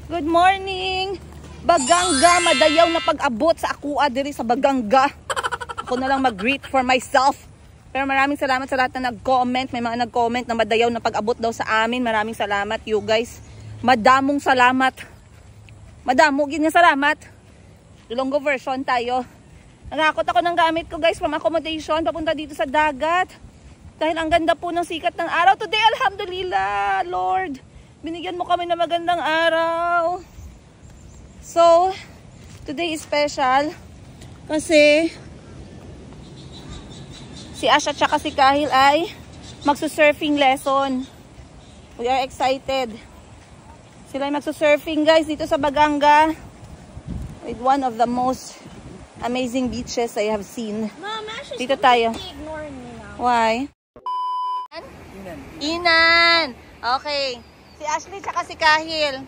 Good morning! Baganga, madayaw na pag-abot sa akua diri sa Baganga. Ako na lang mag-greet for myself. Pero maraming salamat sa lahat na nag-comment. May mga nag-comment na madayaw na pag-abot daw sa amin. Maraming salamat you guys. Madamong salamat. Madamo, gina salamat. Ilonggo version tayo. Nangakot ako ng gamit ko guys from accommodation papunta dito sa dagat. Dahil ang ganda po ng sikat ng araw. Today, alhamdulillah, Lord. Binigyan mo kami ng magandang araw. So, today is special. Kasi, si Ash at saka si Kahil ay magsusurfing lesson. We are excited. Sila ay magsusurfing guys dito sa Baganga. With one of the most amazing beaches I have seen. Mom, Ash is dito tayo. ignoring me now. Why? Inan. Okay. Si Ashley tsaka si Kahil.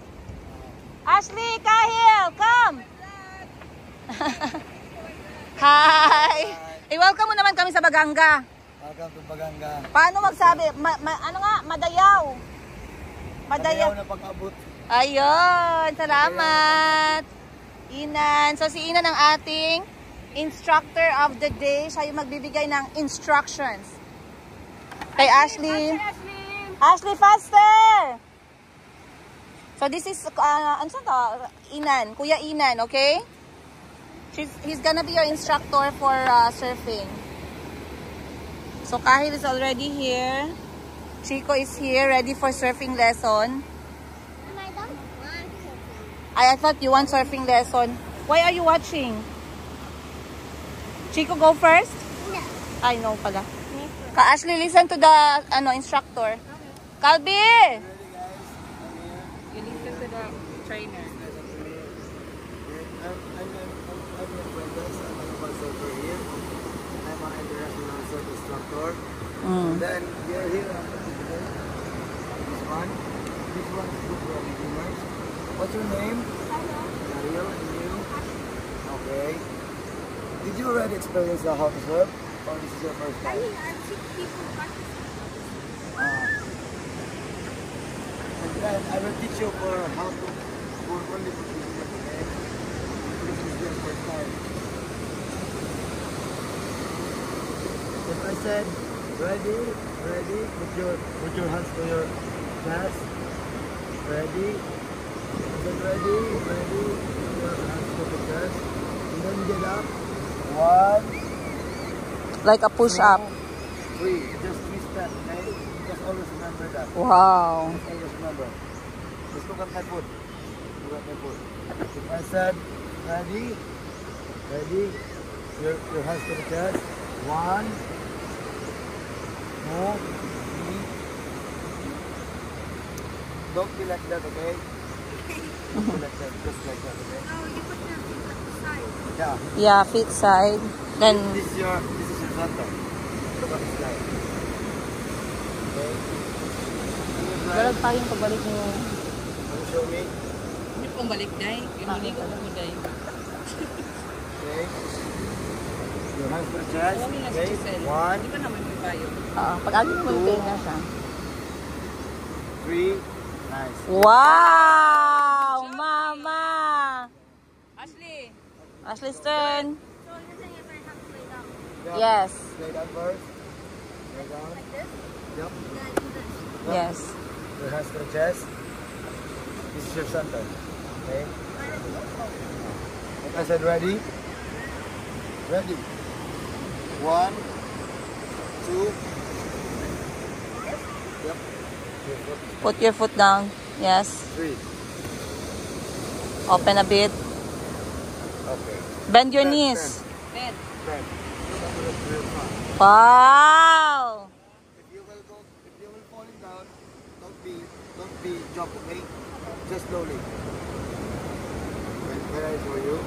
Ashley, Kahil, come! Hi! I-welcome mo naman kami sa Baganga. Welcome to Baganga. Paano magsabi? Ano nga? Madayaw. Madayaw na pag-abot. Ayun. Salamat. Inan. So si Inan ang ating instructor of the day. Siya yung magbibigay ng instructions. Kay Ashley. Ashley, faster! So this is, ano sa to? Inan. Kuya Inan, okay? He's gonna be your instructor for surfing. So Kahil is already here. Chico is here, ready for surfing lesson. And I don't want surfing. I thought you want surfing lesson. Why are you watching? Chico, go first? No. I know pala. Ka Ashley, listen to the instructor. Kalbi! You listen to the trainer. I'm a surfer here. I'm an international surf instructor. Then we are here on this one. This one is good for beginners. What's your name? Ariel, and you? Okay. Did you already experience how to surf? Or this is your first time? I've seen people practice. And then I will teach you for how to only for beginners, okay? This is your first time. If I said ready, put your hands to your chest. Ready. Then ready, put your hands to the chest. And then get up. 1, Like a push-up. 3. Just 3 steps, okay? Just always remember that. Wow. Just always remember. Just look at my foot. Look at my foot. If I said ready, your hands to the chest. 1, 2, 3. Don't be like that, okay? Don't be like that. Just like that, okay? Oh, you put your feet at the side. Yeah. Yeah, feet side. Then, This is your center. Look at the slide. Okay. garag pa yung pagbalik mo. Can you show me? Hindi pong balik, Day. Hindi ko po, Day. Okay. Your hands to the chest. Alam mo na si Okay. Giselle. 1, Di ba naman may bayo? Pag-agi mo yung na siya. 3. Nice. Wow! Mama! Ashley! Ashley's turn. So you're saying if I have to lay down Yeah. Yes. Lay down first. Lay down. like this, Yep. then I do this. Yes. Your hands to the chest. This is your center. Okay. Like I said, ready? Ready. 1, 2. Yep. Your foot. Put your foot down. Yes. 3. Open a bit. Okay. Bend your Turn, knees. Ben, Turn. Wow! If you will falling down, don't be jump, okay? Just slowly. When I show you.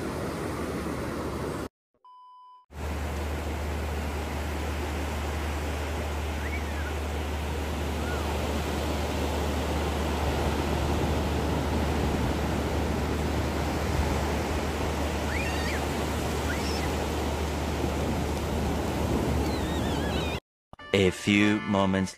A few moments.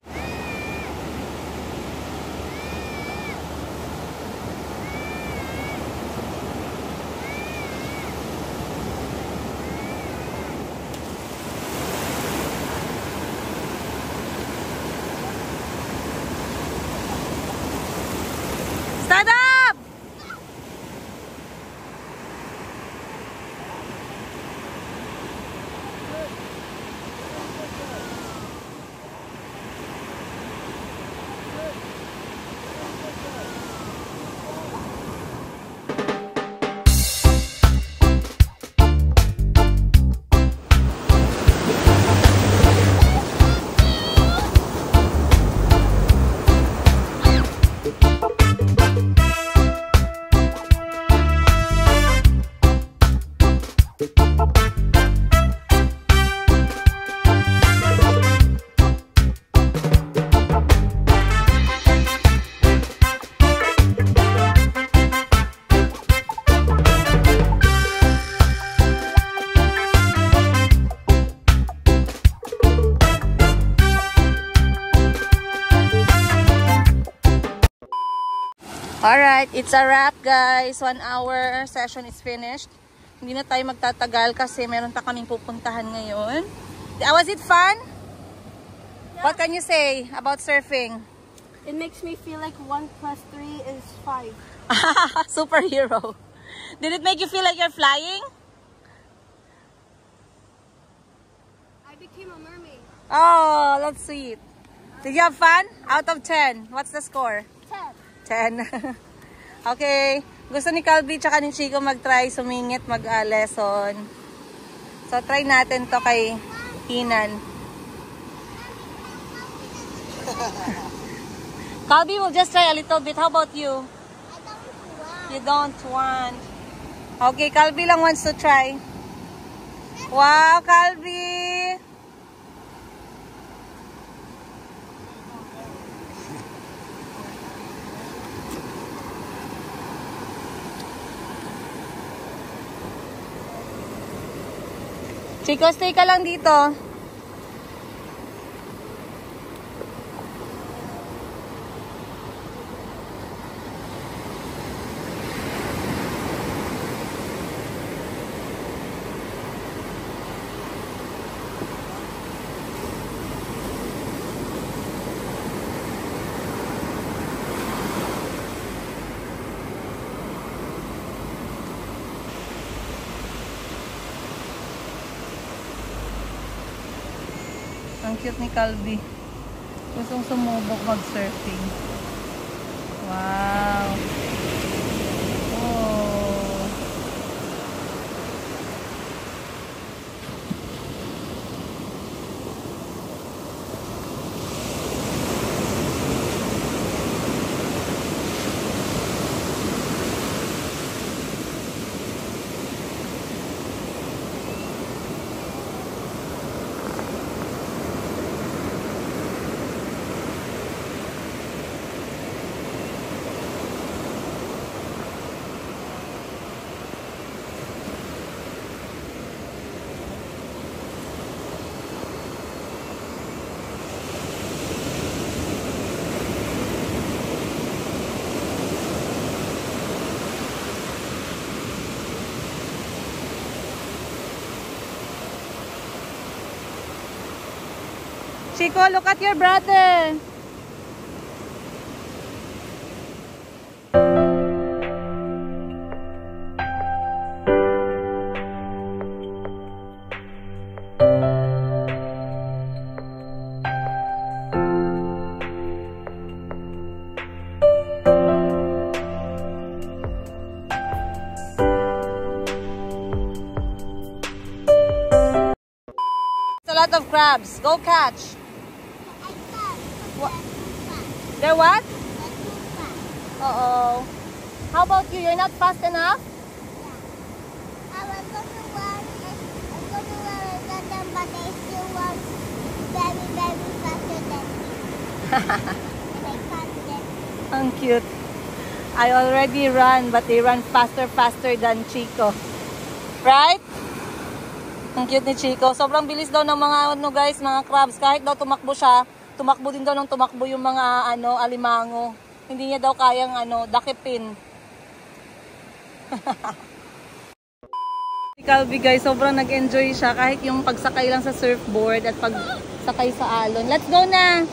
Alright, it's a wrap guys. 1 hour session is finished. Hindi na tayo magtatagal kasi meron pa kaming pupuntahan ngayon. Was it fun? Yeah. What can you say about surfing? It makes me feel like 1 + 3 is 5. Superhero. Did it make you feel like you're flying? I became a mermaid. Oh, that's sweet. Did you have fun? Out of 10, what's the score? 10. Okay. Gusto ni Calvi tsaka ni Chico mag-try sumingit, mag-lesson. So, try natin to kay Inan. Calvi will just try a little bit. How about you? You don't want. Okay, Calvi lang wants to try. Wow, Calvi! Chico, stay ka lang dito. Ang cute ni Calvi. Gustong sumubok mag-surfing. Wow. Oh. Chico, look at your brother. It's a lot of crabs. Go catch. They're what? Uh-oh. How about you? You're not fast enough? I was going to run them, but they still run very, very faster than me. And I can't get them. Ang cute. I already run, but they run faster than Chico. Right? Ang cute ni Chico. Sobrang bilis daw ng mga ano guys, mga crabs. Kahit daw tumakbo siya, tumakbo din daw ng tumakbo yung mga alimango. Hindi niya daw kayang dakipin. Si Calvi guys, sobrang nag-enjoy siya kahit yung pagsakay lang sa surfboard at pagsakay sa alon. Let's go na!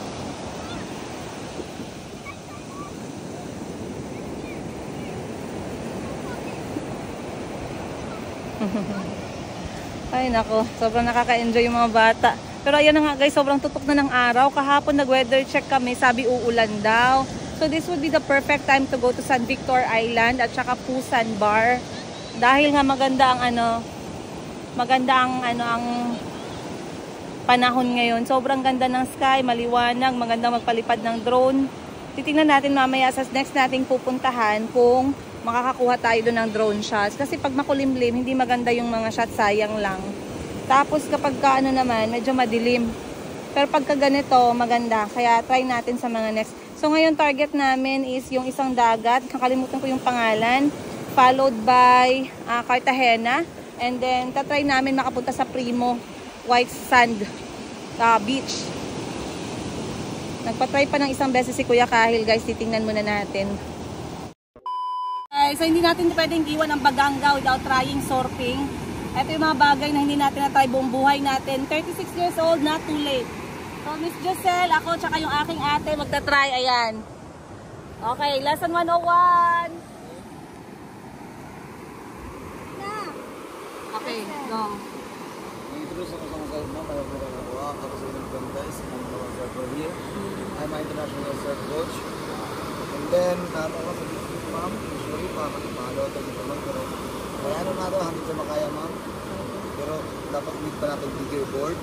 Ay nako, sobrang nakaka-enjoy yung mga bata. Pero ayan na nga guys, sobrang tutok na ng araw. Kahapon nag-weather check kami, sabi uulan daw. So this would be the perfect time to go to San Victor Island at saka Pusan Bar. Dahil nga maganda ang panahon ngayon. Sobrang ganda ng sky, maliwanag, maganda magpalipad ng drone. Titingnan natin mamaya sa next nating pupuntahan kung makakakuha tayo doon ng drone shots. Kasi pag makulimlim, hindi maganda yung mga shots, sayang lang. Tapos kapag naman, medyo madilim. Pero pagka ganito, maganda. Kaya try natin sa mga next. So ngayon target namin is yung isang dagat. Nakalimutan ko yung pangalan. Followed by Cartagena. And then tatry namin makapunta sa Primo White Sand Beach. Nagpatry pa ng isang beses si Kuya Kahil guys. Titingnan muna natin. Okay, so hindi natin pwedeng iwan ang Baganga without trying surfing. Ito yung mga bagay na hindi natin na-try buong buhay natin. 36 years old, not too late. So, Miss Giselle, ako, tsaka yung aking ate, magta-try. Ayan. Okay, lesson 101. Okay, go. I-introduce ako sa myself, ma'am. Ayaw ko lang ako. Ako sa inyong contest. I'm the one surfer here. I'm an international surf coach. And then, nato ako sa district, ma'am. Usually, paano ito dito, ma'am. Pero, kaya ano na ito, hanggang sa makaya, ma'am. Pero, dapat need pa natin bigger board.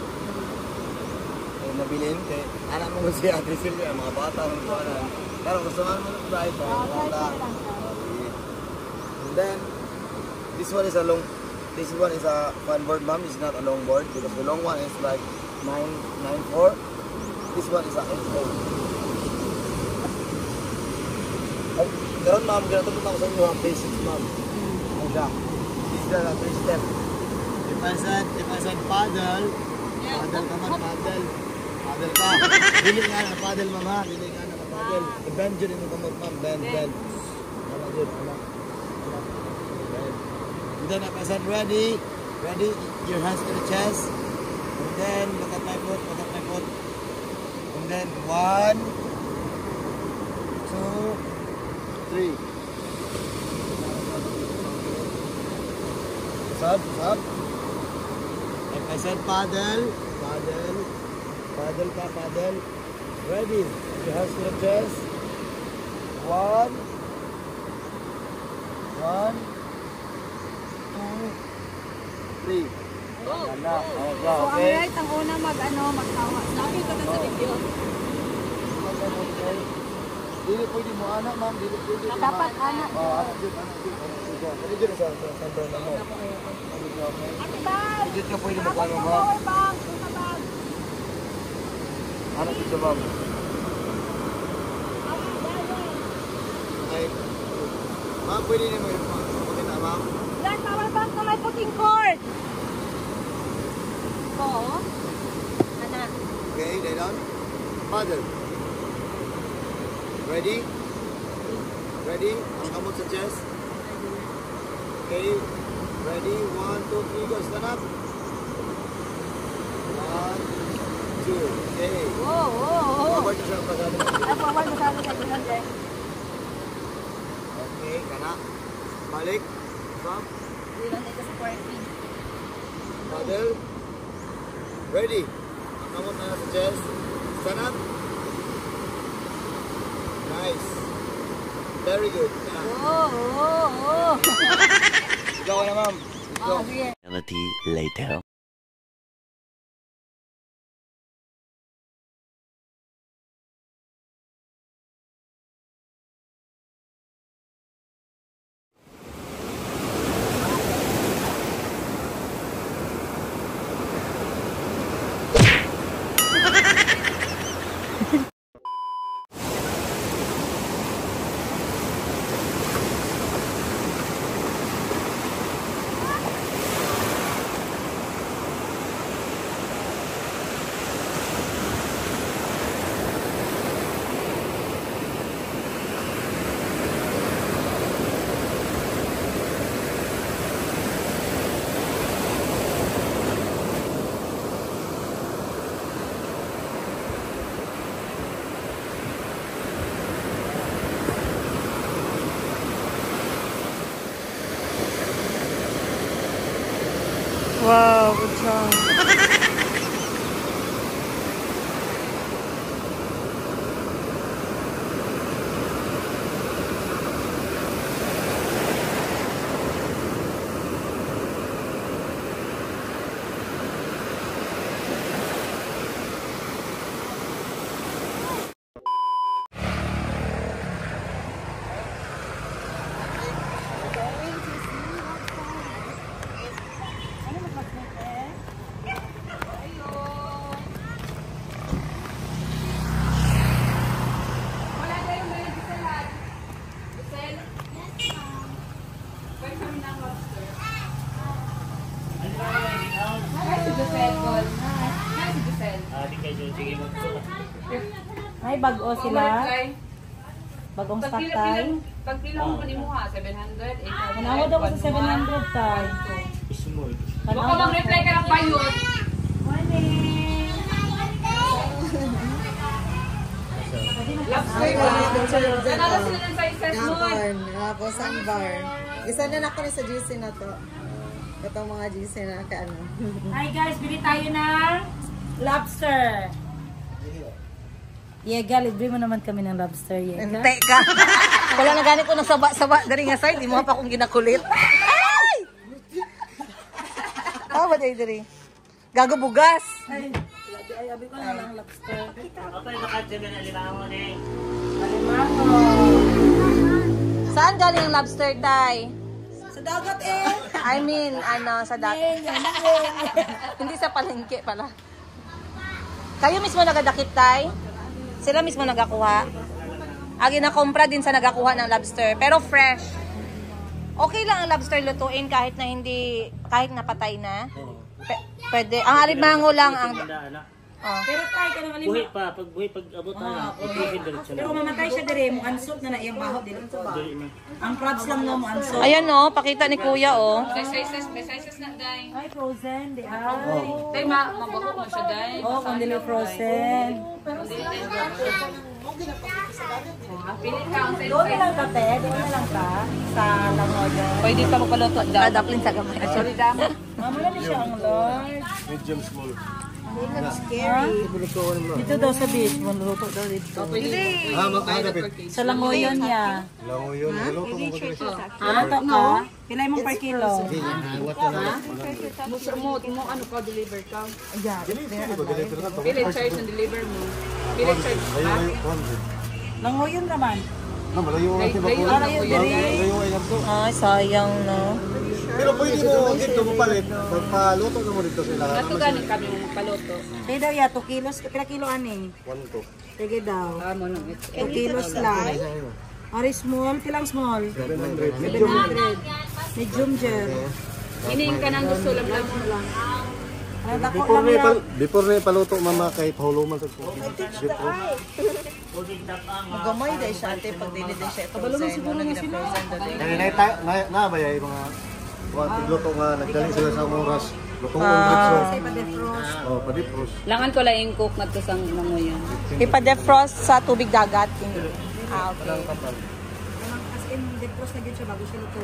Eh, nabilin. Kaya, anak mo si Ate Silvia, mga bata, mga buwanan. Pero, gusto nga naman mag-drive, and then, this one is a fun board, ma'am. It's not a long board because the long one is like 9.94. This one is a 8.0. Ay, karon ma'am, ganito po ako sa inyo ang basics, ma'am. Ano this is the 3-step. If I said paddle, paddle ka man, paddle. Paddle ka. Dili nga na paddle, ma'am, ha? Dili nga na paddle. I-bend yun yung kamot, ma'am. Bend. Ano yun, ano? And then if I said ready, your hands to the chest. And then look at my foot. And then 1, 2, 3. Sub. If I said paddle. Ready, your hands to the chest. 1, 2, 3. Yan na. So, ang right, ang una magtawa. Sabi ko na sa video. Dili pwede mo anak, ma'am. Dili pwede. Dapat anak. Anak dito. Pwede dito sa center na mo. Ate Bal! Dito ka pwede mo kano, ma'am. Power bank! Bag! Anak dito, ma'am. Okay. Ma'am, pwede niyo mo yung pakita, ma'am. Yan, power bank na may puting cord! Oo. Anak. Okay, lay down. Paddle. Ready? Ang kamot sa chest. Okay. Ready? 1, 2, 3, go. Stand up. 1, 2. Okay. Forward ka siya pasado. Ay, forward masyado sa ganun, eh. Okay, kana. Balik. Stop. Hindi lang ito sa twerking. Paddle. Ready? Ang kamot na sa chest. Stand up. Nice. Very good. Ikaw na, ma'am. Ikaw. Sige. Reality later. Wow, good job. Ay, bago sila. Bagong stock tayo. Pag pila mo ni mo ha, 700, 800. Kanawa daw ko sa 700 tayo. Baka mag-reply ka ng bayot. Morning! Lobster ka. Nanalo sila ng sizes mo. Tapos ang bar. Isa na ako sa GC na to. Itong mga GC na kaano. Hi guys, bili tayo ng lobster. Yega, libre mo naman kami ng lobster, Yega. Hindi ka. Wala na ganit ko ng saba-saba dari nga side. Di mo pa akong ginakulit. Ay! Ah, ba dari? Gago bugas. Ay, abi ko na lang lobster. Alimango. Saan galing ang lobster, Tay? Sa dagat eh. I mean, sa dagat. Hindi sa palengke pala. Kayo mismo nagadakip, Tay? Sila mismo nagakuha. Agi na kompra din sa nagakuha ng lobster, pero fresh. Okay lang ang lobster lutuin kahit na patay na. Pwede. Ang alimango lang ang Pero tayo ka naman buhay pa, pag abot na, pero mamatay siya dire mo ansot na iyang baho dili to ba. Ang crabs lang no mo ansot. Ayan pakita ni Kuya May sizes na, day. Ay, frozen di ay. Day, mabaho mo siya, day. Oh, kung dili frozen. Pilit ka ang Doon na lang ka, te. Doon na lang ka. Sa Langoyo. Pwede ka magpaluto daw. Daplin sa gamay. Sorry, damo. Mama na siya ang Lord. Medium small. Dito daw sa beach. Manluto daw dito. Sa Langoyo niya. Langoyon. Luto mo ko siya. Luto ka? Pilay mo per kilo. Mo ano ka, deliver ka? Yeah. Pilit charge and deliver mo. Pilit charge. Langoyo naman. Malayo ang tiba ko. Malayo ay nabto. Ay, sayang no. Pero pwede mo dito mo palit. Magpaluto na mo dito sila. Ato ganin kami paluto. Sige daw ya, 2 kilos. Pila kilo ani? 1 to. Sige daw. Amo nang 2 kilos lang. Ari small, pilang small? 700. 700. Medium jer. Iniin ka nang gusto lang lang. Ano dako lang lang. Before na ipaluto mama kahit huluman sa ko. Magamay dahil siya ate pag dili din siya frozen. Muna gina-frozen dahil. Na ba yung mga tigluto nga nagdali sila sa oras. Lutong Say pa defrost. oh, pa-defrost. Langan ko lang yung cook na to sa Langoyan. Ipa-defrost sa tubig dagat. Okay. As in defrost na gyud siya bago siya luto.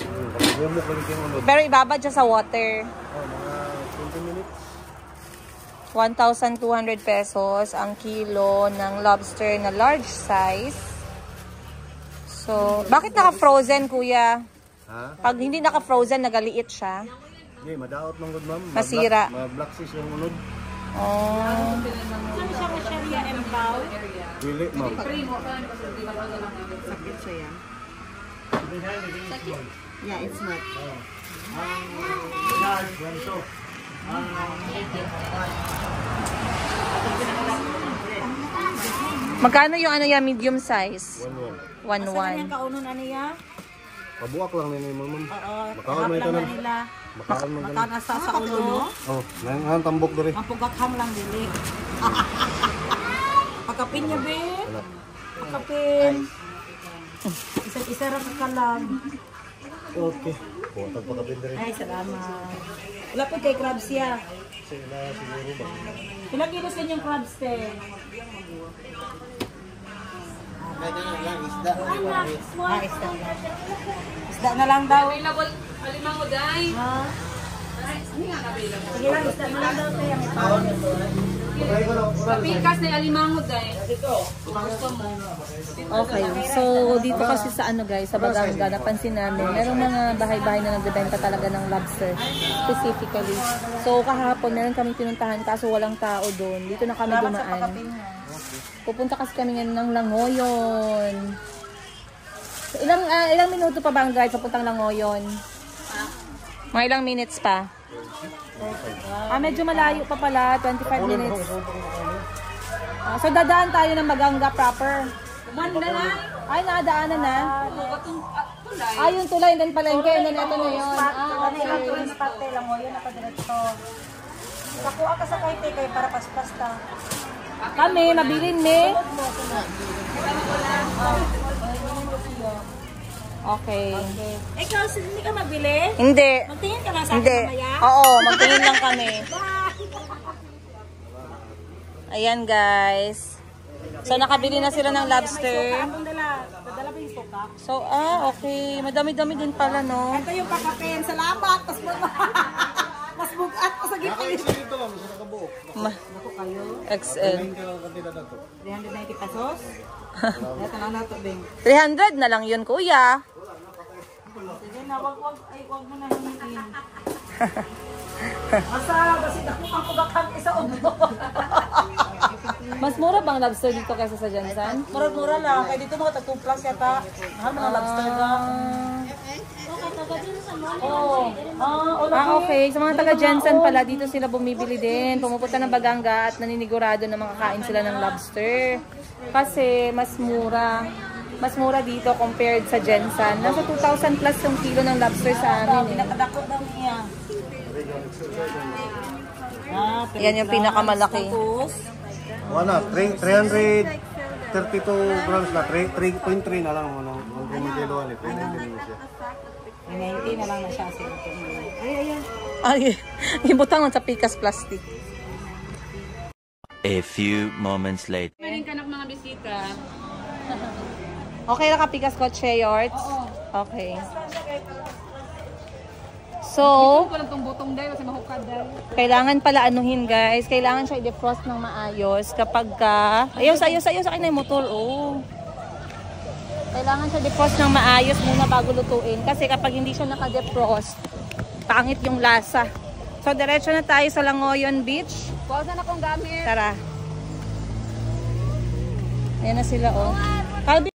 Humok lang yung ano. Pero ibabad siya sa water. Mga 20 minutes. 1,200 pesos ang kilo ng lobster na large size. So, bakit naka-frozen, Kuya? Ha? Pag hindi naka-frozen, nagaliit siya. Hindi, madaot lang gud ma'am. Masira. Ma-black fish yung unod. Oh. Ano siya ka Sharia embow? Dili ma'am. Sakit siya yan. Yeah, it's not. Magkano yung medium size? 1-1. 1,1. Ang kaunon ani ya? Pabuak lang nini ma'am. Oo. Makaon man ito lang na. nila. Makaon man Matan asa sa ulo no? Oh, nang tambok diri. Ang pugakham lang dili. Pagkapin niya be. Pagkapin. Isa ra ka lang. Okay. Kuha tag pakapin diri. Ay, salamat. Wala po kay crabs ya. Sila siguro ba. Ilang kilos din yung crabs te? Isda. Ah, isda. Isda na lang daw. Available, alimango, day. Ha? Sige lang, isda na lang daw te. Papikas na alimango, day. Gusto mo. Okay. So, dito kasi sa guys, sa Baganga, napansin namin, merong mga bahay-bahay na nagbebenta talaga ng lobster. Specifically. So, kahapon, meron kami pinuntahan kaso walang tao doon. Dito na kami dumaan. Pupunta kasi kami ngayon ng Langoyon. So, ilang minuto pa ba ang drive papuntang Langoyon? Mga ilang minutes pa? Medyo malayo pa pala. 25 minutes. So, dadaan tayo ng Baganga proper. Umanda na. Ay, nakadaanan na. Yung tulay, then palengke, and then ito na yun. Okay. Spate lang mo, yun nakadiretso. Nakuha ka sa kaite kay para paspas ta. Kami, mabilin me. Okay. Ikaw, hindi ka magbili? Hindi. Magtingin ka na sa Hindi. akin mamaya? Oo, magtingin lang kami. Ayan guys. So nakabili na sila ng lobster. Akong dala pa yung suka. So okay. Madami-dami din pala no. Ito yung kakapen. Salamat. Mas bugat pa sa gitna. Ako kayo. XL. 390 pesos. Ito na nato, Bing. 300 na lang yun kuya. Sige na, wag mo na hingin. Basta ako ang kugakan isa ubo. Mas mura bang lobster dito kaysa sa Jensen? Mura-mura lang. Kaya dito mga 2 plus yata. Mahal mga lobster na. Okay. Sa mga taga Jensen pala, dito sila bumibili din. Pumupunta ng Baganga at naninigurado na makakain sila ng lobster. Kasi mas mura. Mas mura dito compared sa Jensen. Nasa 2,000 plus yung kilo ng lobster sa amin. Pinakadakot daw niya. Yan yung pinakamalaki. Wala, 332 grams na, 3.3 na lang mo nang kilo ulit. 90 na lang na siya. Ay, ibutang sa pikas plastic. A few moments later. Meron ka ng mga bisita. Okay na ka pikas ko, Cheyort? Okay. So, Walang tong butong dahil kasi mahukad dahil. kailangan pala anuhin guys. Kailangan siya i-defrost ng maayos kapag ka... Ayos sa akin na yung motor. Oh. Kailangan siya defrost ng maayos muna bago lutuin. Kasi kapag hindi siya naka-defrost, pangit yung lasa. So, diretso na tayo sa Langoyon Beach. Huwag na akong gamit. Tara. Ayan na sila oh. Calvin.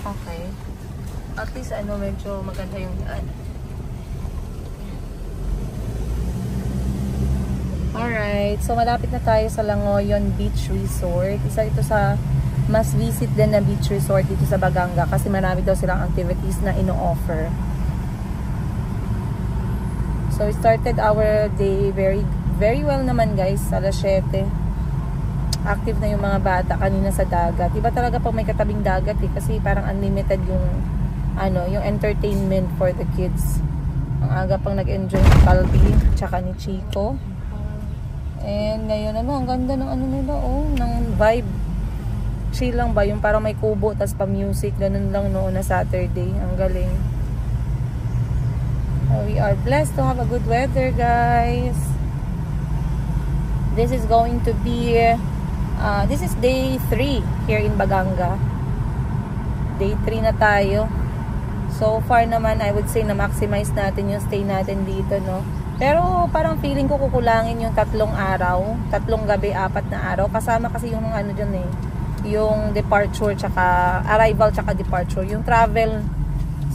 Okay. At least ano, medyo maganda yung daan. Alright. So malapit na tayo sa Langoyon Beach Resort. Isa ito sa mas visit din na beach resort dito sa Baganga kasi marami daw silang activities na ino-offer. So we started our day very well naman guys. Alas 7. Active na yung mga bata kanina sa dagat. Iba talaga pag may katabing dagat eh, kasi parang unlimited yung yung entertainment for the kids. Ang aga pang nag-enjoy ni Calvin tsaka ni Chico. And ngayon ang ganda ng nila ng vibe. Chill lang ba yung parang may kubo tas pa music, ganun lang noon na Saturday. Ang galing. We are blessed to have a good weather guys. This is going to be this is day 3 here in Baganga. Day 3 na tayo. So far naman, I would say na maximize natin yung stay natin dito, no? Pero parang feeling ko kukulangin yung 3 araw, 3 gabi, 4 na araw. Kasama kasi yung mga dyan eh. Yung departure, tsaka arrival, tsaka departure. Yung travel.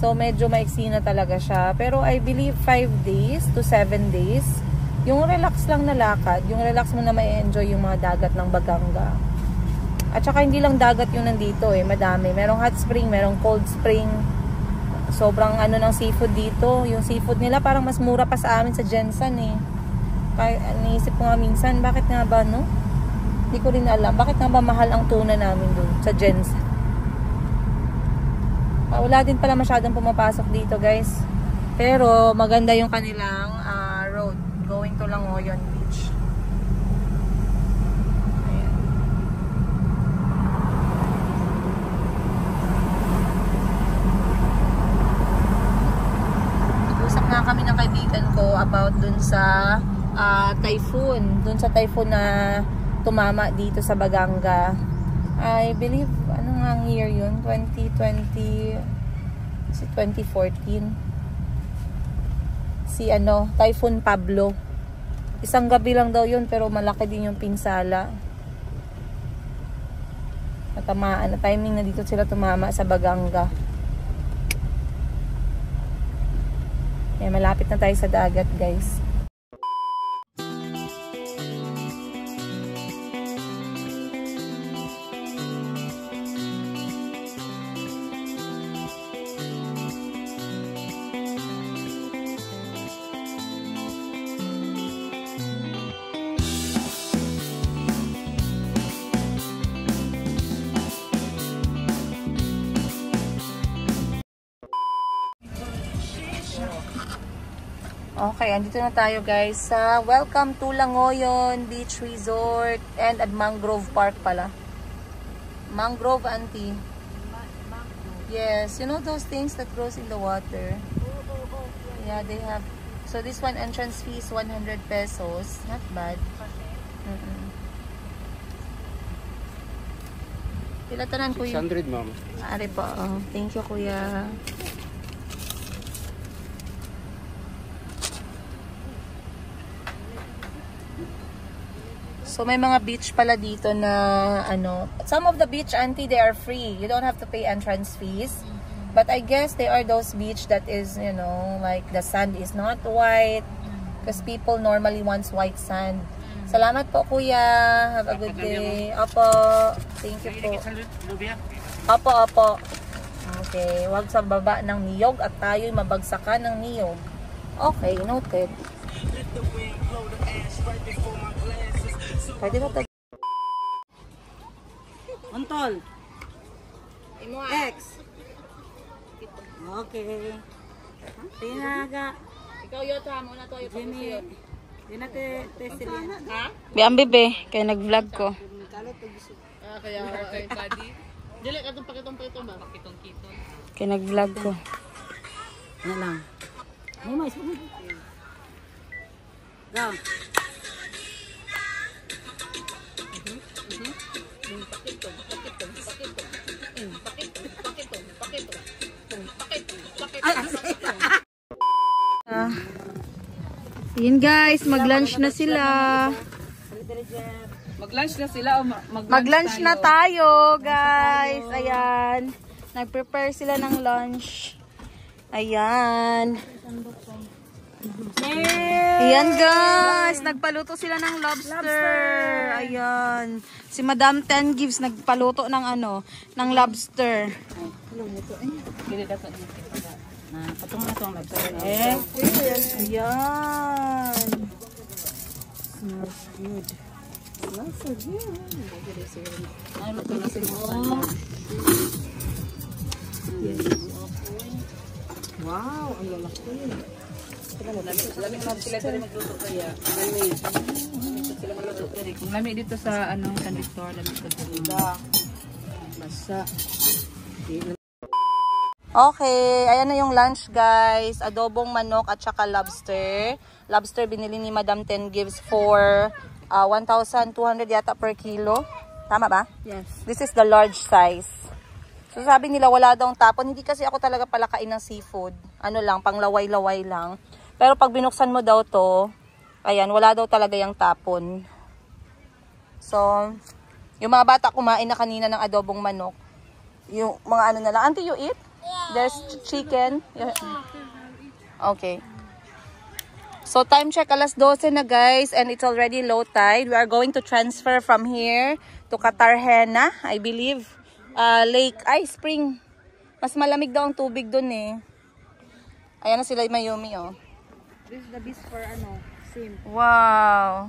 So medyo maiksi na talaga siya. Pero I believe 5 days to 7 days. Yung relax lang na lakad, yung relax mo na ma-enjoy yung mga dagat ng Baganga. At saka hindi lang dagat yung nandito eh, madami. Merong hot spring, merong cold spring. Sobrang ng seafood dito. Yung seafood nila parang mas mura pa sa amin sa Jensen eh. Kaya iniisip ko nga minsan, bakit nga ba no? Hindi ko rin alam, bakit nga ba mahal ang tuna namin dun sa Jensen? Wala din pala masyadong pumapasok dito guys. Pero maganda yung kanilang road going to Langoyon Beach. Ayan. Nag-usap nga kami ng kaibigan ko about dun sa typhoon. Dun sa typhoon na tumama dito sa Baganga. I believe, ano nga ang year yun? 2020, si 2014. Si Typhoon Pablo. Isang gabi lang daw yun, pero malaki din yung pinsala. Natamaan na timing na dito sila tumama sa Baganga. Eh, malapit na tayo sa dagat, guys. Okay, andito na tayo guys sa Welcome to Langoyon Beach Resort and at Mangrove Park pala. Mangrove, auntie. Yes, you know those things that grows in the water? Yeah, they have. So this one entrance fee is 100 pesos. Not bad. Pila tanan kuya? 600, ma'am. Ari po. Oh, thank you kuya. So may mga beach pala dito na some of the beach, auntie, they are free. You don't have to pay entrance fees. But I guess they are those beach that is, like the sand is not white because people normally wants white sand. Salamat po kuya. Have a good day. Opo. Thank you po. Opo, opo. Okay, wag sa baba ng niyog at tayo'y mabagsakan ng niyog. Okay, noted. Pwede ba ito? Untol. X. Okay. Tinaga. Ikaw yota mo na to yung Jimmy. Dinate sila. Ha? Biang bebe, kaya nag-vlog ko. Kaya kay Buddy. Dili ka tong pakitong ba? Pakitong-kitong. Kaya nag-vlog ko. Ano lang. Ay, mais. Go. Yun guys, mag-lunch na sila. Mag-lunch na sila o Mag-lunch na tayo, guys. Ayan. Nag-prepare sila ng lunch. Ayan. Ayan, guys. Nagpaluto sila ng lobster. Ayan. Si Madam Ten Gives nagpaluto ng ng lobster. Patong na ito ang lobster. Ayan. Smells good. Smells so good. Ay, luto na sila. Wow, ang lalaki. Lamig na sila dito magluto kaya. Sila magluto dito. Kung lamig dito sa conductor, lamig ko dito. Basa. Okay, ayan na yung lunch guys. Adobong manok at saka lobster. Lobster binili ni Madam Ten Gives for 1,200 yata per kilo. Tama ba? Yes. This is the large size. So sabi nila wala daw tapon. Hindi kasi ako talaga palakain ng seafood. Lang, pang laway-laway lang. Pero pag binuksan mo daw to, ayan, wala daw talaga yung tapon. So, yung mga bata kumain na kanina ng adobong manok. Yung mga na lang. Auntie, you eat? There's chicken. Okay. So, time check, alas 12 na guys. And it's already low tide. We are going to transfer from here to Cartagena, I believe. Lake, spring. Mas malamig daw ang tubig dun eh. Ayan na sila Mayumi, oh. This is the beach for sim. Wow.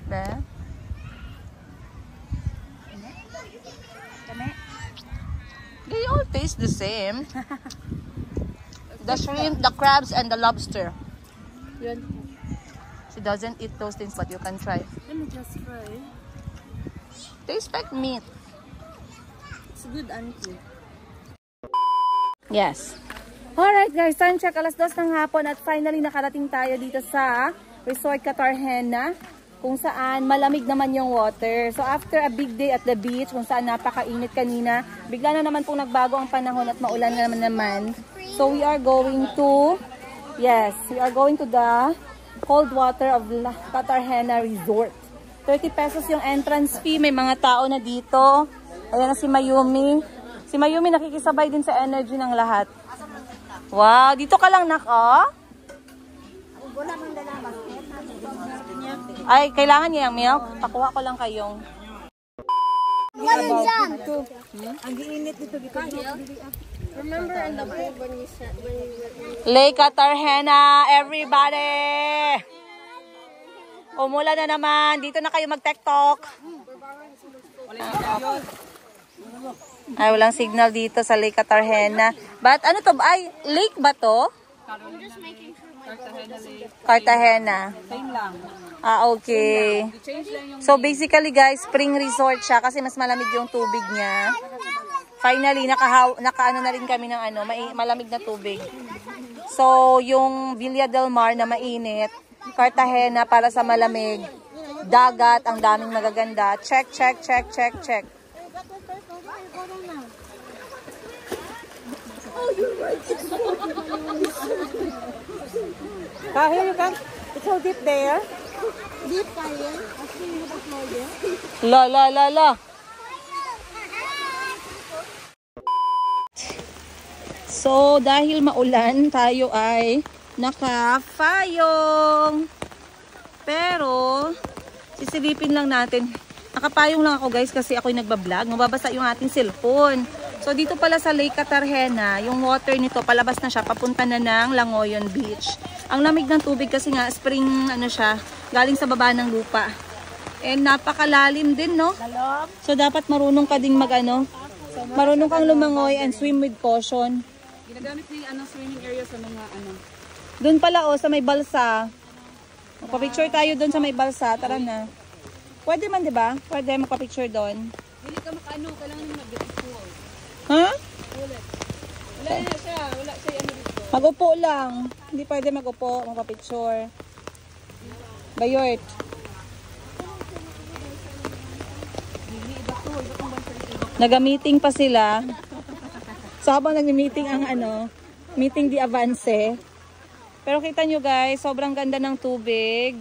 Be? They all taste the same. The shrimp, the crabs, and the lobster. She doesn't eat those things, but you can try. Let me just try. Tastes like meat. It's good, auntie. Yes. Alright guys, time check, alas 2 ng hapon at finally nakarating tayo dito sa Resort Cartagena. kung saan malamig naman yung water. So after a big day at the beach, kung saan napakainit kanina, bigla na naman pong nagbago ang panahon at maulan na naman. So we are going to, yes, we are going to the cold water of Cartagena Resort. 30 pesos yung entrance fee. May mga tao na dito. Ayan na si Mayumi. Si Mayumi nakikisabay din sa energy ng lahat. Wow, dito ka lang oh. Ay, kailangan niya yung milk. Pakuha ko lang kayong. Ang giinit dito dito. Remember in the pool when you said Lake Cartagena, everybody! Umulan na naman. Dito na kayo mag-tiktok. Ay, walang signal dito sa Lake Cartagena. But ano to? Ay, lake ba to? Cartagena. Same lang. Ah, okay. So basically guys, spring resort siya kasi mas malamig yung tubig niya. Finally, nakaano na rin kami ng malamig na tubig. So, yung Villa del Mar na mainit, Cartagena para sa malamig, dagat, ang daming magaganda. Check, check, check, check, check. Here you can. It's so deep there. deep fire. Actually, you have no idea. La. So, dahil maulan, tayo ay nakapayong. Pero, sisilipin lang natin. Nakapayong lang ako guys kasi ako'y nagbablog. Mababasa yung ating cellphone. So, dito pala sa Lake Cartagena, yung water nito, palabas na siya, papunta na ng Langoyon Beach. Ang lamig ng tubig kasi nga, spring, siya, galing sa baba ng lupa. And napakalalim din, no? So, dapat marunong ka ding marunong kang lumangoy and swim with caution. Ginagamit ni swimming area sa mga Doon pala sa may balsa. Magpa-picture tayo doon sa may balsa. Tara na. Pwede man, 'di ba? Pwede magpa-picture doon. Hindi ka kailangan mo mag-school. Ha? Wala siya dito. Mag-upo lang. Hindi pwede mag-upo, magpa-picture. Bayort. Naga-meeting pa sila. So habang nag-meeting ang meeting di avance. Pero kita nyo guys, sobrang ganda ng tubig.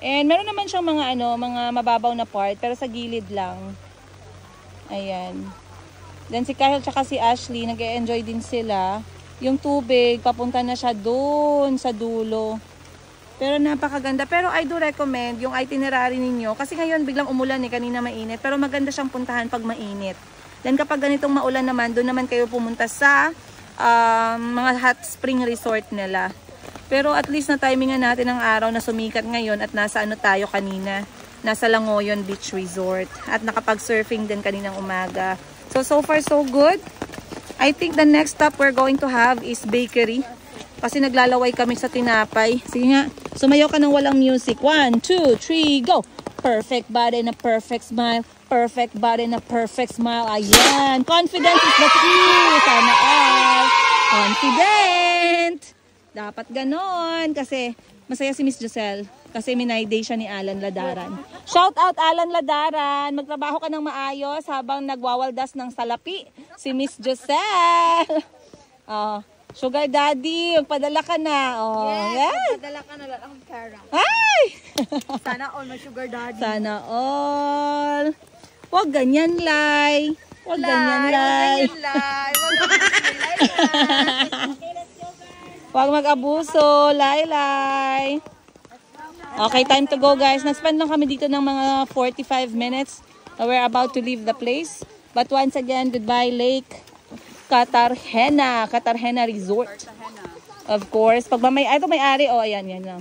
And meron naman siyang mga mga mababaw na part, pero sa gilid lang. Ayan. Then si Kyle tsaka si Ashley, nag-e-enjoy din sila. Yung tubig, papunta na siya doon sa dulo. Pero napakaganda. Pero I do recommend yung itinerary ninyo. Kasi ngayon biglang umulan kanina mainit. Pero maganda siyang puntahan pag mainit. Then kapag ganitong maulan naman, doon naman kayo pumunta sa mga hot spring resort nila. Pero at least na timingan natin ang araw na sumikat ngayon at nasa tayo kanina. Nasa Langoyon Beach Resort. At nakapag-surfing din kaninang umaga. So far so good. I think the next stop we're going to have is bakery. Kasi naglalaway kami sa tinapay. Sige nga, sumayaw ka ng walang music. 1, 2, 3, go! Perfect body and a perfect smile. Perfect body and a perfect smile. Ayan. Confidence is the key. Sana all. Confident. Dapat ganon. Kasi masaya si Miss Giselle. Kasi minay day siya ni Alan Ladaran. Shout out Alan Ladaran. Magtrabaho ka ng maayos habang nagwawaldas ng salapi. Si Miss Giselle. Sugar Daddy, magpadala ka na. Yes. Magpadala ka na lang ang pera. Ay! Sana all may sugar daddy. Sana all. Huwag ganyan, Lai. Huwag ganyan, Lai. Huwag mag-abuso, Lai. Okay, time to go, guys. Nag-spend lang kami dito ng mga 45 minutes. We're about to leave the place. But once again, goodbye, Lake Cartagena Resort. Of course. Pag ito may-ari, ayan, yan lang.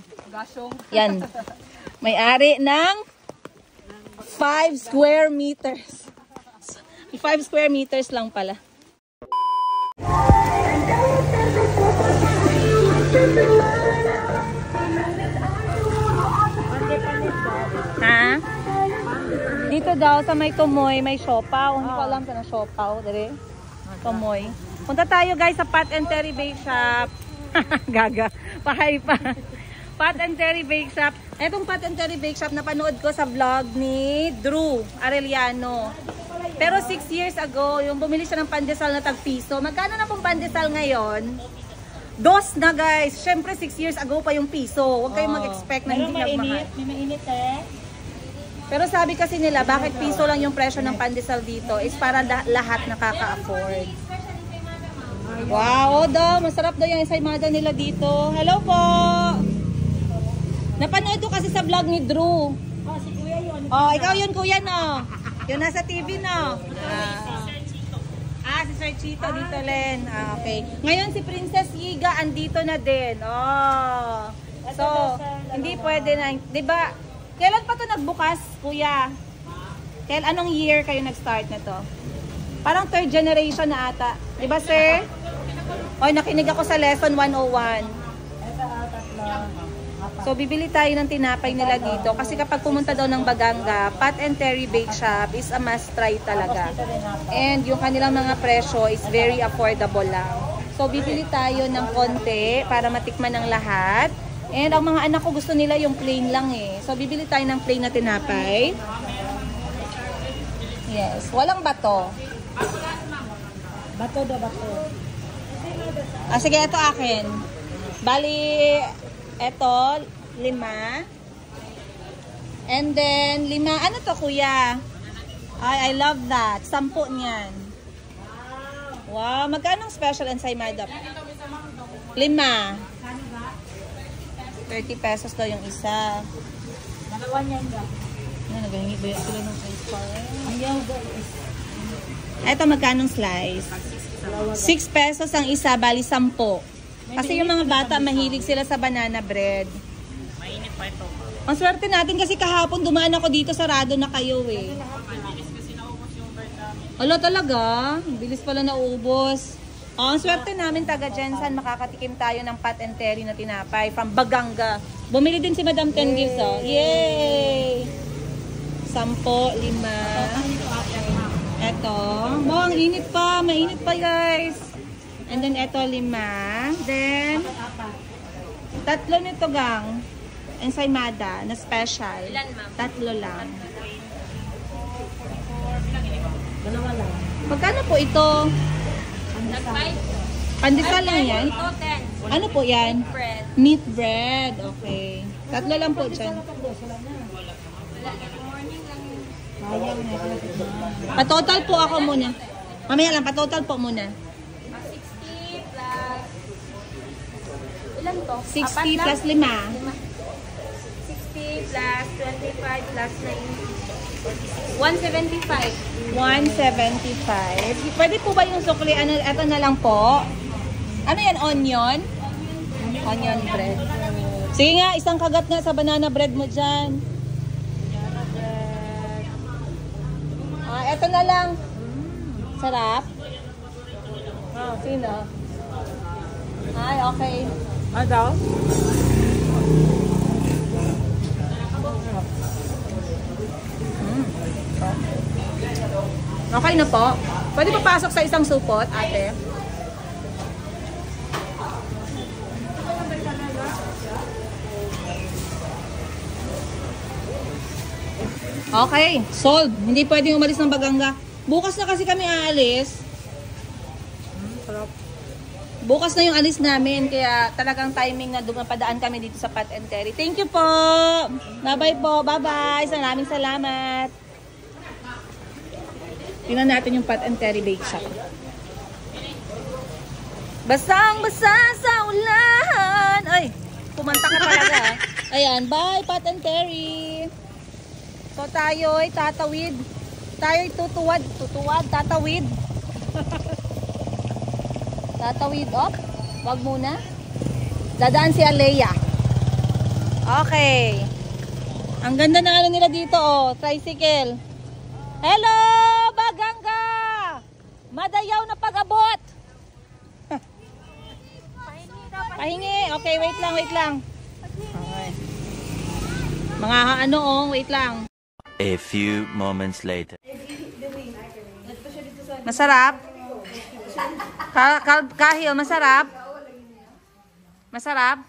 Yan. May-ari ng 5 square meters. 5 square meters lang pala. Ha? Dito daw sa may Tumoy, may siopaw. Hindi ko alam sa siopaw. Dali. Tumoy. Punta tayo guys sa Pat and Terry Bake Shop. Gaga. Pahay pa. Pat and Terry Bake Shop. Etong Pat and Terry Bake Shop, napanood ko sa vlog ni Drew Arellano. Pero 6 years ago, yung bumili siya ng pandesal na tag-piso. Magkano na pong pandesal ngayon? Dos na guys. Siyempre 6 years ago pa yung piso. Huwag kayong mag-expect na hindi nagmahal. May mainit eh. Pero sabi kasi nila, bakit piso lang yung presyo ng pandesal dito? Is para lahat nakaka-afford. Wow, daw. Masarap daw yung ensaymada nila dito. Hello po! Napanood ko kasi sa vlog ni Drew. Oh, si Kuya yun. Oh, ikaw yun kuya no? Yung nasa TV no? Si Sir Chito dito Len. Okay. Ngayon si Princess Yiga andito na din. Oh. So, hindi pwede na. 'Di ba? Kailan pa 'to nagbukas, kuya? Anong year kayo nag-start na 'to? Parang third generation na ata. 'Di ba, sir? Oy, nakinig ako sa lesson 101. So, bibili tayo ng tinapay nila dito. Kasi kapag pumunta daw ng Baganga, Pat and Terry Bake Shop is a must try talaga. And yung kanilang mga presyo is very affordable lang. So, bibili tayo ng konti para matikman ng lahat. And ang mga anak ko gusto nila yung plain lang eh. So, bibili tayo ng plain na tinapay. Yes. Walang bato. Bato daw, bato. Sige, ito akin. Bali, eto, 5. And then, 5. Ano to, kuya? I love that. 10 niyan. Wow. Magkano ang special ensaymada? 5. 30 pesos daw yung isa. Dalawa niyan daw. Nagahingi ba sila ng ice cream? Ayaw guys. Eto, magkano slice? 6 pesos ang isa, bali 10. Kasi yung mga bata, mahilig sila sa banana bread. Mainit pa ito. Ang swerte natin kasi kahapon dumaan ako dito, sarado na kayo eh. Mabilis kasi naubos yung bird namin. Ala talaga, bilis pala naubos. Ang swerte namin taga Jensen, makakatikim tayo ng Pat and Terry na tinapay from Baganga. Bumili din si Madam Ten Gives, oh. Yay! 10, 5. Eto. Oh, ang init pa. Mainit pa, guys. And then, eto, 5. Then, 3 nito, gang. Ensaymada na special. Ilan, ma'am? 3 lang. Dalawa lang. Magkano po ito? Pandesal lang yan? Ito, 10. Ano po yan? Bread. Meat bread. Okay. 3 lang po dyan. Pa-total po ako muna. Mamaya lang, pa-total po muna. 60 plus... Ilan to? 60 plus 5. 60 plus 25 plus 9. 175. 175. Pwede po ba yung sukli? Ano, eto na lang po. Ano yan? Onion? Onion bread. Sige nga, isang kagat nga sa banana bread mo dyan. Eto na lang. Sarap. Sino? Ay, okay. Ano daw? Okay na po. Pwede papasok sa isang supot, ate. Okay, sold. Hindi pwedeng umalis ng Baganga. Bukas na kasi kami aalis. Bukas na yung alis namin, kaya talagang timing na dumapadaan kami dito sa Pat and Terry. Thank you po. Bye-bye po. Bye-bye. Maraming salamat. Tingnan natin yung Pat and Terry Bake Shop. Basang-basa sa ulan. Ay, kumanta ka talaga. Ayan, bye Pat and Terry. So tayo'y tatawid. Tayo'y tutuwad, tatawid. Tatawid up. Wag muna. Dadaan si Alea. Okay. Ang ganda na ano nila dito, oh, tricycle. Hello, Baganga! Madayaw na pag-abot. Pahingi. Okay, wait lang. Okay. Mga ano, oh, wait lang. A few moments later. Masarap? Kahil, masarap? Masarap?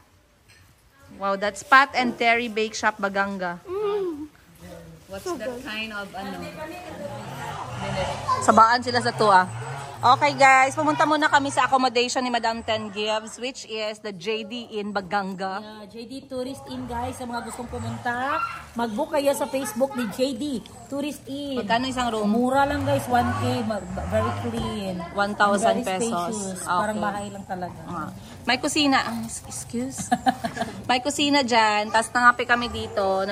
Wow, that's Pat and Terry Bake Shop, Baganga. What's that kind of ano? Sabaan sila sa tuwa. Okay guys, pumunta muna kami sa accommodation ni Madam Ten Gives, which is the JD Inn Baganga. JD Tourist Inn guys, sa mga gustong pumunta, mag-book kayo sa Facebook ni JD Tourist Inn. Magkano isang room? Mura lang guys, 1K, very clean. 1,000 pesos. Okay. Parang bahay lang talaga. May kusina. Excuse. May kusina dyan. Tapos nangapi kami dito.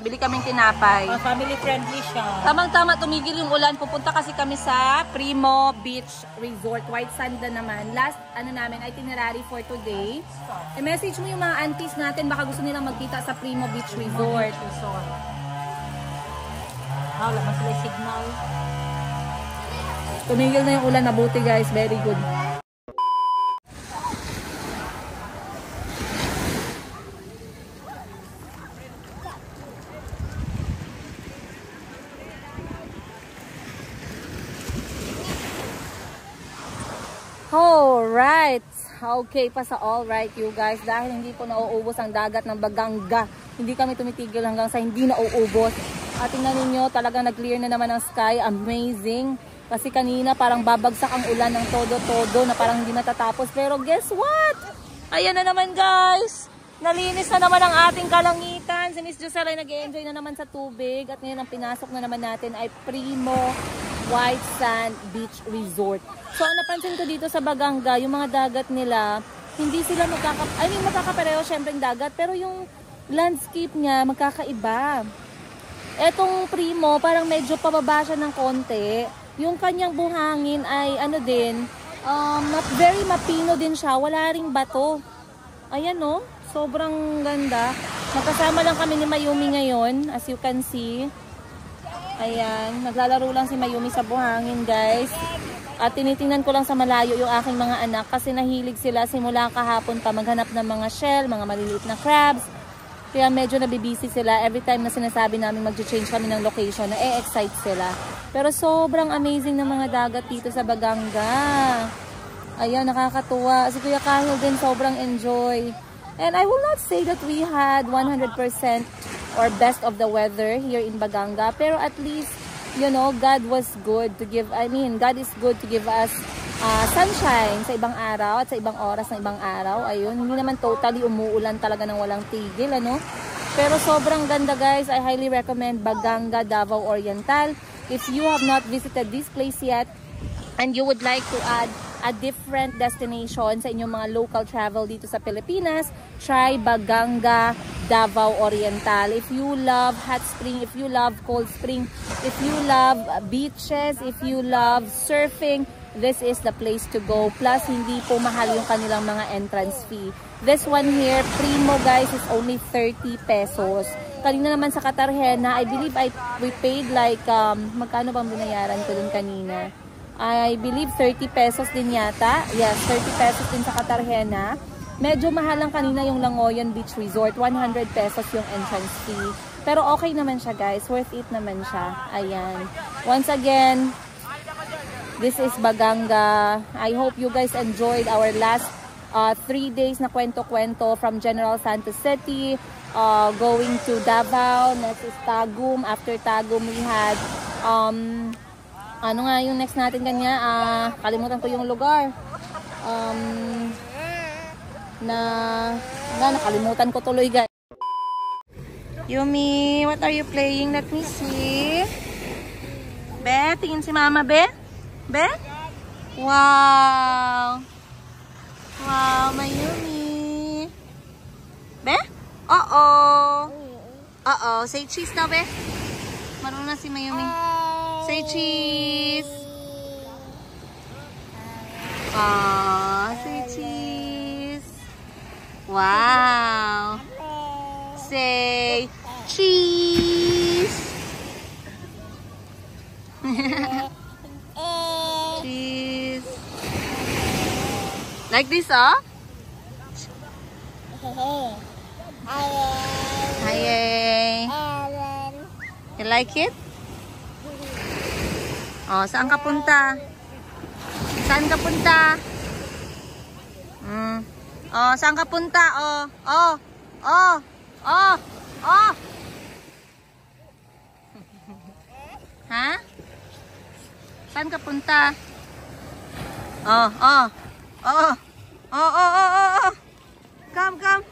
Bili kaming tinapay. Family friendly siya. Tamang-tama, tumigil yung ulan. Pupunta kasi kami sa Primo Beach Resort. White Sand na naman. Last, namin, itinerary for today. I-message mo yung mga aunties natin. Baka gusto nilang magkita sa Primo Beach Resort. Wala, mas may signal. Tumigil na yung ulan. Nabuti guys. Very good. Alright. Okay pa sa alright you guys. Dahil hindi po nauubos ang dagat ng Baganga. Hindi kami tumitigil hanggang sa hindi nauubos. At tingnan ninyo, talagang nag-clear na naman ang sky. Amazing. Kasi kanina parang babagsak ang ulan ng todo-todo na parang hindi matatapos. Pero guess what? Ayan na naman guys. Nalinis na naman ang ating kalangitan. Si Miss Giselle ay nag-enjoy na naman sa tubig. At ngayon ang pinasok na naman natin ay Primo White Sand Beach Resort. So, ang napansin ko dito sa Baganga, yung mga dagat nila, hindi sila magkakapareho syempre yung dagat, pero yung landscape niya magkakaiba. Etong Primo, parang medyo pababa siya ng konti. Yung kanyang buhangin ay very mapino din siya. Wala ring bato. Ayan no, sobrang ganda. Magkasama lang kami ni Mayumi ngayon, as you can see. Ayan, naglalaro lang si Mayumi sa buhangin guys. At tinitingnan ko lang sa malayo yung aking mga anak kasi nahilig sila simula kahapon pa maghanap ng mga shell, mga maliliit na crabs. Kaya medyo nabibisi sila every time na sinasabi namin mag-change kami ng location, na-excite sila. Pero sobrang amazing ng mga dagat dito sa Baganga. Ayan, nakakatuwa. Si Kuya Kahil din sobrang enjoy. And I will not say that we had 100% or best of the weather here in Baganga, pero at least you know, God was good to give, God is good to give us sunshine sa ibang araw at sa ibang oras ng ibang araw. Ayun, hindi naman totally umuulan talaga ng walang tigil, ano? Pero sobrang ganda guys. I highly recommend Baganga, Davao Oriental. If you have not visited this place yet and you would like to add a different destination sa inyong mga local travel dito sa Pilipinas, try Baganga, Davao Oriental. If you love hot spring, if you love cold spring, if you love beaches, if you love surfing, this is the place to go. Plus, hindi po mahal yung kanilang mga entrance fee. This one here, Primo guys, is only 30 pesos. Kanina naman sa Cartagena, I believe we paid like, magkano bang binayaran ko dun kanina? I believe 30 pesos din yata. Yes, 30 pesos din sa Cartagena. Medyo mahal lang kanina yung Langoyan Beach Resort. 100 pesos yung entrance fee. Pero okay naman siya guys. Worth it naman siya. Ayan. Once again, this is Baganga. I hope you guys enjoyed our last 3 days na kwento-kwento from General Santos City, going to Davao. Next is Tagum. After Tagum, we had ano nga yung next natin kanya? Kalimutan ko yung lugar. Nakalimutan ko tuloy guys. Yumi, what are you playing? Let me see. Be, tingin si Mama, Be. Be? Wow. Wow, Mayumi. Be? Uh-oh. Uh-oh. Say cheese na, Be. Marunong na si Mayumi. Say cheese. Say cheese. Wow. Say cheese. Cheese. Like this, oh? Hi. You like it? Oh, saan ka punta? Saan ka punta? Oh, saan ka punta? Oh. Oh! Oh! Oh! Ha? Saan ka punta? Oh, oh. Oh. Oh, oh, oh, oh, oh. Come, come.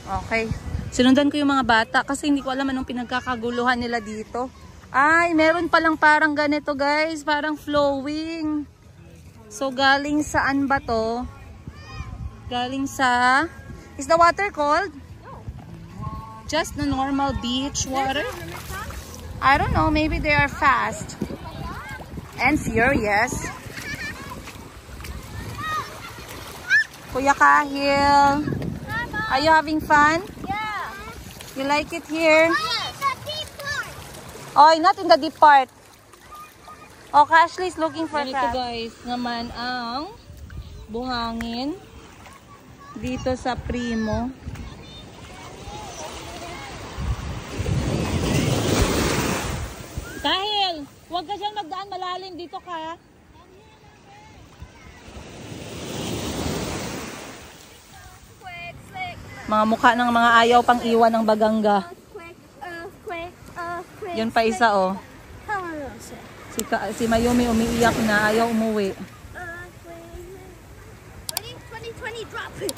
Okay. Sinundan ko yung mga bata kasi hindi ko alam anong pinagkakaguluhan nila dito. Ay, meron palang parang ganito guys. Parang flowing. So, galing saan ba to? Galing sa... Is the water cold? Just the normal beach water? I don't know. Maybe they are fast. And furious. Kuya Kahil. Are you having fun? Yeah. You like it here? Yes. The deep part. Oh, not in the deep part. Oh, Ashley is looking for Ganito crabs. guys naman ang Buhangin. Dito sa Primo. Kahil, huwag ka siyang magdaan malalim dito ka. Quick, slick. Mga mukha ng mga ayaw pang iwan ng bagangga. Quick, quick, quick. Yun pa isa oh. Hello, sir. Si Mayumi umiiyak na, ayaw umuwi. Quick. 20, 20, 20, drop it.